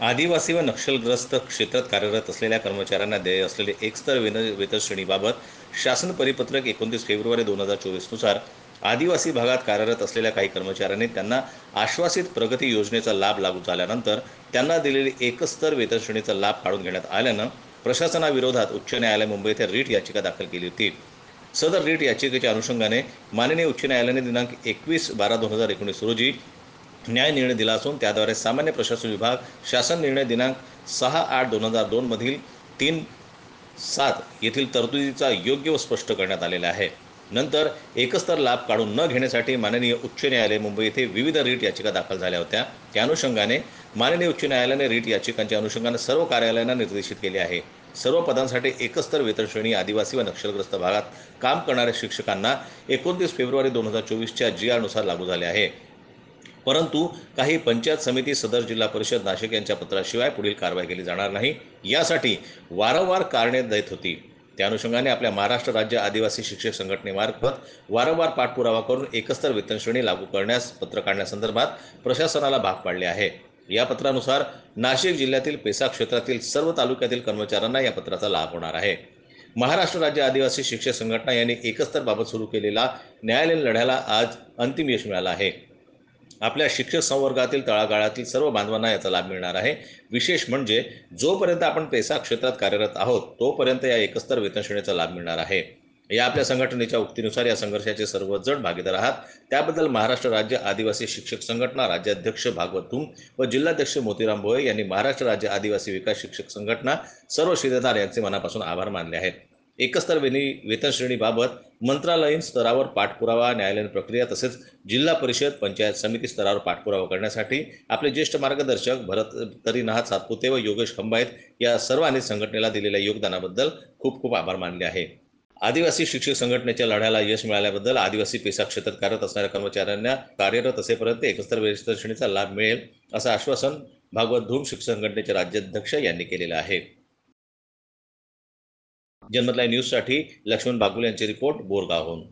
आदिवासी व नक्षलग्रस्त क्षेत्रात कार्यरत असलेल्या कर्मचाऱ्यांना देय असलेले एकस्तर वेतन श्रेणीबाबत शासन परिपत्रक 29 फेब्रुवारी 2024 नुसार आदिवासी भागात कार्यरत असलेल्या काही कर्मचाऱ्यांनी त्यांना आश्वासित प्रगती योजनेचा लाभ लागू झाल्यानंतर त्यांना दिलेली एकस्तर वेतन श्रेणीचा लाभ काढून घेण्यात आल्यानं प्रशासनाविरोधात उच्च न्यायालय मुंबई येथे रीट याचिका दाखल केली होती। सदर रीट याचिकेच्या अनुषंगाने माननीय उच्च न्यायालयाने दिनांक 21/12/2019 रोजी न्याय निर्णय दिला असून त्याद्वारे सामान्य प्रशासन विभाग शासन निर्णय दिनांक 6/8/2002 मधील 3/7 येथील तरतुदीचा योग्य व स्पष्ट करण्यात आलेला आहे। नंतर एकस्तर लाभ काढून न घेण्यासाठी माननीय उच्च न्यायालय मुंबई येथे विविध रीट याचिका दाखल झाल्या होत्या। त्या अनुषंगाने माननीय उच्च न्यायालयाने रीट याचिकांच्या अनुषंगाने सर्व कार्यालयांना निर्देशित केले आहे। सर्व पदांसाठी एकस्तर वेतन श्रेणी आदिवासी व नक्षलग्रस्त भागात काम करणाऱ्या शिक्षकांना 29 फेब्रुवारी 2024च्या GR नुसार लागू झाले आहे। परंतु काही पंचायत समिती, सदर जिल्हा परिषद नाशिक यांच्या पत्राशिवाय पुढील कारवाई केली जाणार नाही यासाठी वारंवार कारणे देत होती। त्या अनुषंगाने आपल्या महाराष्ट्र राज्य आदिवासी शिक्षक संघटनेमार्फत वारंवार पाठपुरावा करून एकस्तर वेतन श्रेणी लागू करण्यास पत्र काढण्यासंदर्भात प्रशासनाला भाग पाडले आहे। या पत्रानुसार नाशिक जिल्ह्यातील पेसा क्षेत्रातील सर्व तालुक्यातील कर्मचाऱ्यांना या पत्राचा लाभ होणार आहे। महाराष्ट्र राज्य आदिवासी शिक्षक संघटना यांनी एकस्तर बाबत सुरू केलेला न्यायालयीन लढ्याला आज अंतिम यश मिळालं आहे। आपल्या शिक्षक संवर्गातील तळागाळातील सर्व बांधवांना याचा लाभ मिळणार आहे। विशेष म्हणजे जोपर्यंत आपण पेसा क्षेत्रात कार्यरत आहोत तोपर्यंत या एकस्तर वेतन श्रेणीचा लाभ मिळणार आहे। या आपल्या संघटनेच्या उक्तीनुसार या संघर्षाचे सर्वजण भागीदार आहात, त्याबद्दल महाराष्ट्र राज्य आदिवासी शिक्षक संघटना राज्याध्यक्ष भागवत धूम व जिल्हाध्यक्ष मोतीराम भोये यांनी महाराष्ट्र राज्य आदिवासी विकास शिक्षक संघटना सर्व शिलेदार यांचे मनापासून आभार मानले आहेत। एकस्तर वेतन श्रेणीबाबत मंत्रालयीन स्तरावर पाठपुरावा, न्यायालयीन प्रक्रिया तसेच जिल्हा परिषद, पंचायत समिती स्तरावर पाठपुरावा करण्यासाठी आपले ज्येष्ठ मार्गदर्शक भरतरीनाथ सातपुते व योगेश खंबाईत या सर्वांनी संघटनेला दिलेल्या योगदानाबद्दल खूप खूप आभार मानले आहे। आदिवासी शिक्षक संघटनेच्या लढ्याला यश मिळाल्याबद्दल आदिवासी पेसा क्षेत्रात कार्यरत असणाऱ्या कर्मचाऱ्यांना कार्यरत असेपर्यंत एकस्तर वेतन श्रेणीचा लाभ मिळेल असं आश्वासन भागवत धूम शिक्षक संघटनेचे राज्याध्यक्ष यांनी केलेलं आहे। जनमत लाईव्ह न्यूजसाठी लक्ष्मण बागुल यांचे रिपोर्ट, बोरगावहून।